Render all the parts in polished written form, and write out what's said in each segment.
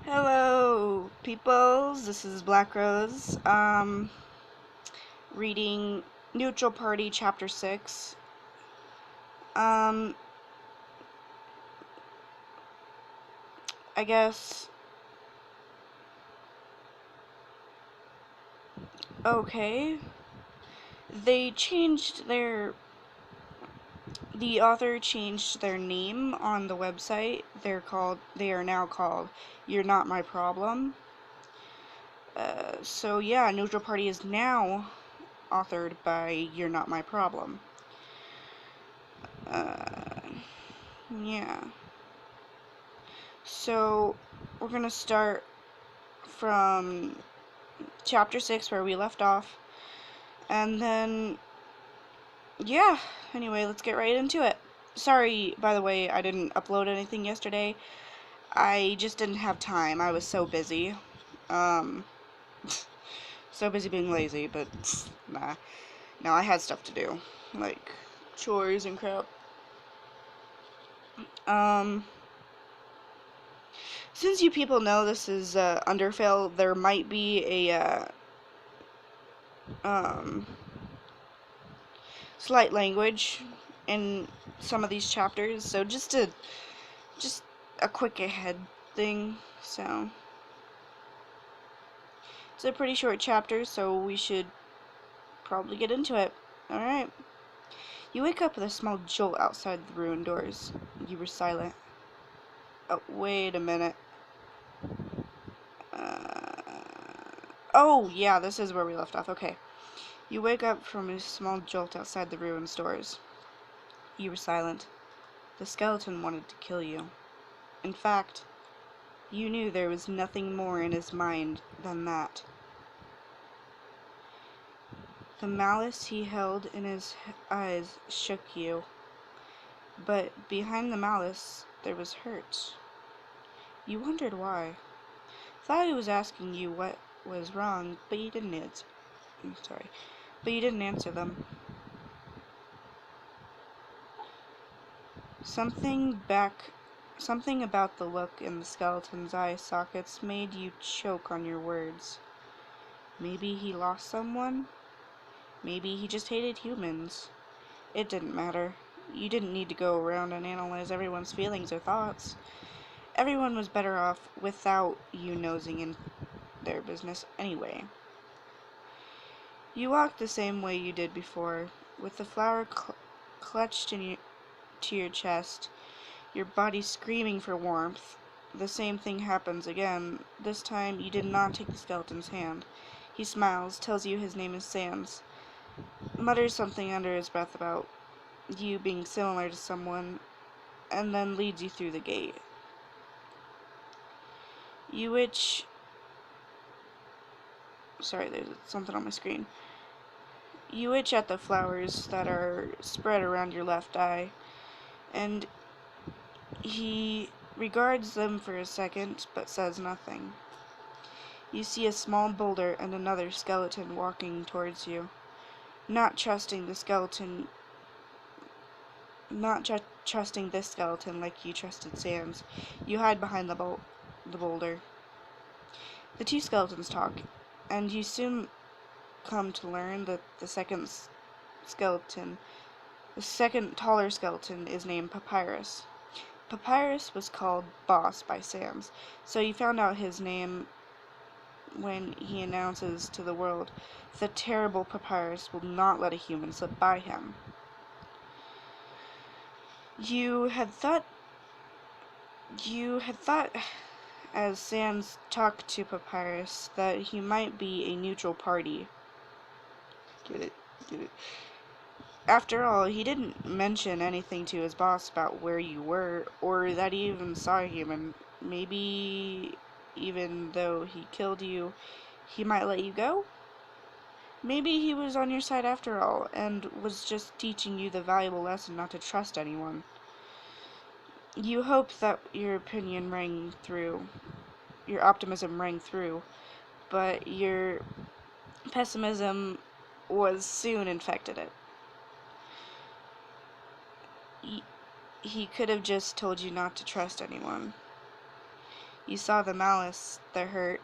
Hello, peoples. This is Black Rose. Reading Neutral Party Chapter 6. Um, I guess. Okay. They changed their. The author changed their name on the website. They are now called You're Not My Problem. So yeah, Neutral Party is now authored by You're Not My Problem. Uh, yeah. So, we're gonna start from chapter 6 where we left off, and then, yeah, anyway, let's get right into it. Sorry, by the way, I didn't upload anything yesterday. I just didn't have time. I was so busy. Um, so busy being lazy, but nah. No, I had stuff to do, like chores and crap. Um, since you people know this is Underfell, there might be a um, slight language in some of these chapters, so just a quick ahead thing. So it's a pretty short chapter, so we should probably get into it. All right. You wake up with a small jolt outside the ruined doors. You were silent. Oh, wait a minute. Oh, yeah, this is where we left off. Okay. You wake up from a small jolt outside the ruined doors. You were silent. The skeleton wanted to kill you. In fact, you knew there was nothing more in his mind than that. The malice he held in his eyes shook you, but behind the malice there was hurt. You wondered why. Thought he was asking you what was wrong, but you didn't answer. But you didn't answer them. Something about the look in the skeleton's eye sockets made you choke on your words. Maybe he lost someone? Maybe he just hated humans. It didn't matter. You didn't need to go around and analyze everyone's feelings or thoughts. Everyone was better off without you nosing in their business anyway. You walked the same way you did before, with the flower clutched to your chest, your body screaming for warmth. The same thing happens again. This time you did not take the skeleton's hand. He smiles, tells you his name is Sans, mutters something under his breath about you being similar to someone, and then leads you through the gate. Sorry, there's something on my screen. You itch at the flowers that are spread around your left eye, and he regards them for a second, but says nothing. You see a small boulder and another skeleton walking towards you. Not trusting this skeleton like you trusted Sans, you hide behind the boulder. The two skeletons talk, and you soon come to learn that the second taller skeleton is named Papyrus. Papyrus was called Boss by Sans, so you found out his name when he announces to the world, the terrible Papyrus will not let a human slip by him. You had thought as Sans talked to Papyrus that he might be a neutral party. Get it? Get it? After all, he didn't mention anything to his boss about where you were, or that he even saw a human. Maybe even though he killed you, he might let you go? Maybe he was on your side after all, and was just teaching you the valuable lesson not to trust anyone. You hoped that your optimism rang through, but your pessimism was soon infected it. He could have just told you not to trust anyone. You saw the malice, the hurt.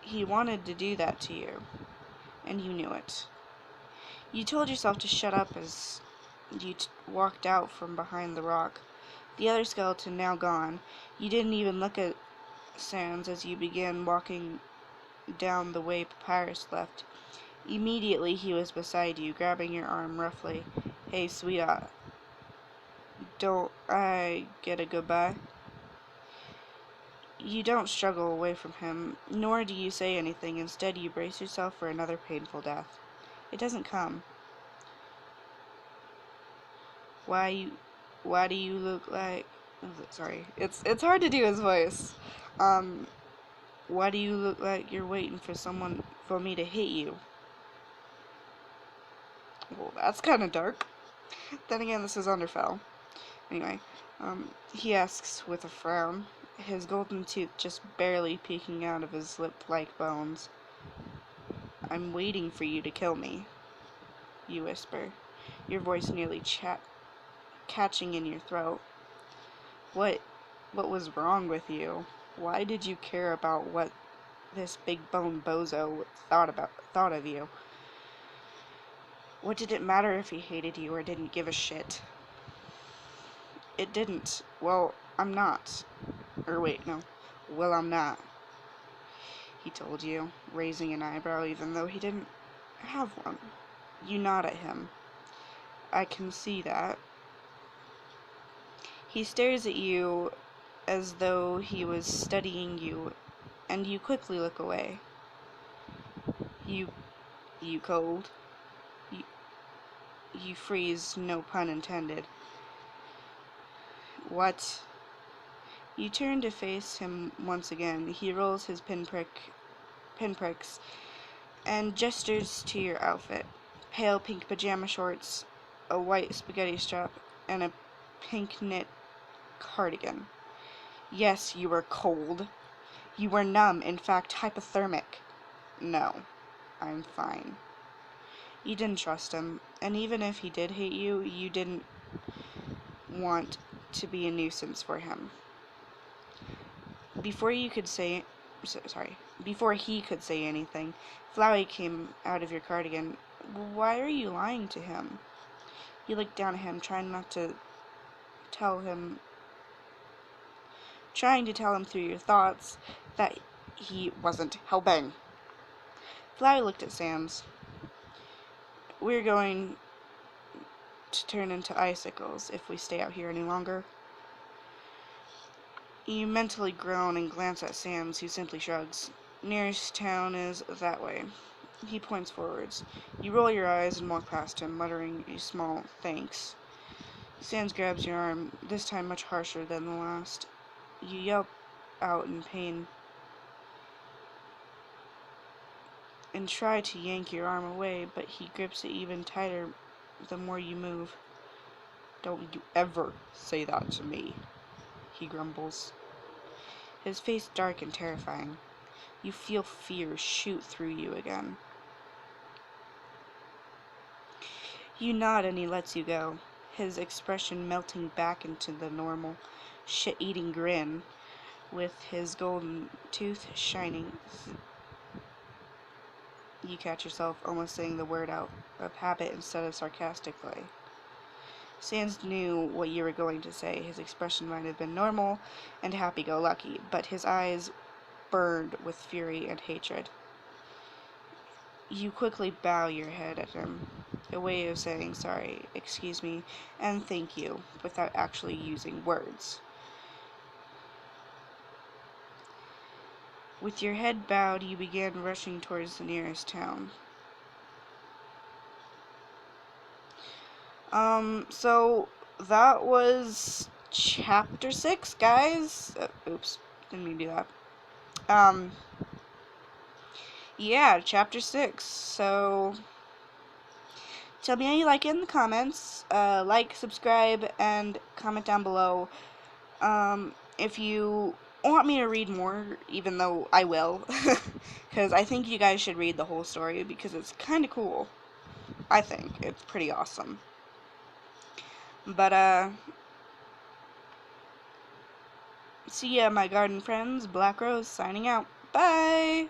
He wanted to do that to you, and you knew it. You told yourself to shut up as you walked out from behind the rock. The other skeleton now gone, you didn't even look at Sans as you began walking down the way Papyrus left. Immediately he was beside you, grabbing your arm roughly. Hey, sweetheart, don't I get a goodbye? You don't struggle away from him, nor do you say anything. Instead, you brace yourself for another painful death. It doesn't come. Why do you look like... Sorry, it's hard to do his voice. Why do you look like you're waiting for me to hit you? Well, that's kind of dark. Then again, this is Underfell. Anyway, he asks with a frown, his golden tooth just barely peeking out of his lip-like bones. I'm waiting for you to kill me, you whisper, your voice nearly catching in your throat. What was wrong with you? Why did you care about what this big-boned bozo thought of you? What did it matter if he hated you or didn't give a shit? It didn't. Well, I'm not. Or wait, no. Well, I'm not. He told you, raising an eyebrow even though he didn't have one. You nod at him. I can see that. He stares at you as though he was studying you, and you quickly look away. You cold? You freeze, no pun intended. What? You turn to face him once again. He rolls his pinpricks and gestures to your outfit. Pale pink pajama shorts, a white spaghetti strap, and a pink knit cardigan. Yes, you were cold. You were numb, in fact, hypothermic. No, I'm fine. You didn't trust him, and even if he did hate you, you didn't want to be a nuisance for him. Before he could say anything, Flowey came out of your cardigan. Why are you lying to him? You looked down at him, trying to tell him through your thoughts that he wasn't helping. Flowey looked at Sans. We're going to turn into icicles if we stay out here any longer. You mentally groan and glance at Sans, who simply shrugs. Nearest town is that way. He points forwards. You roll your eyes and walk past him, muttering a small thanks. Sans grabs your arm, this time much harsher than the last. You yelp out in pain and try to yank your arm away, but he grips it even tighter the more you move. Don't you ever say that to me, he grumbles, his face dark and terrifying. You feel fear shoot through you again. You nod and he lets you go, his expression melting back into the normal, shit-eating grin, with his golden tooth shining. You catch yourself almost saying the word out of habit instead of sarcastically. Sans knew what you were going to say. His expression might have been normal and happy-go-lucky, but his eyes burned with fury and hatred. You quickly bow your head at him, a way of saying sorry, excuse me, and thank you, without actually using words. With your head bowed, you began rushing towards the nearest town. So that was chapter 6, guys. Oops, didn't mean to do that. Yeah, chapter 6. So tell me how you like it in the comments. Like, subscribe, and comment down below. If you want me to read more, even though I will, because I think you guys should read the whole story, because it's kind of cool. I think it's pretty awesome. But, See ya, my garden friends. Black Rose signing out. Bye!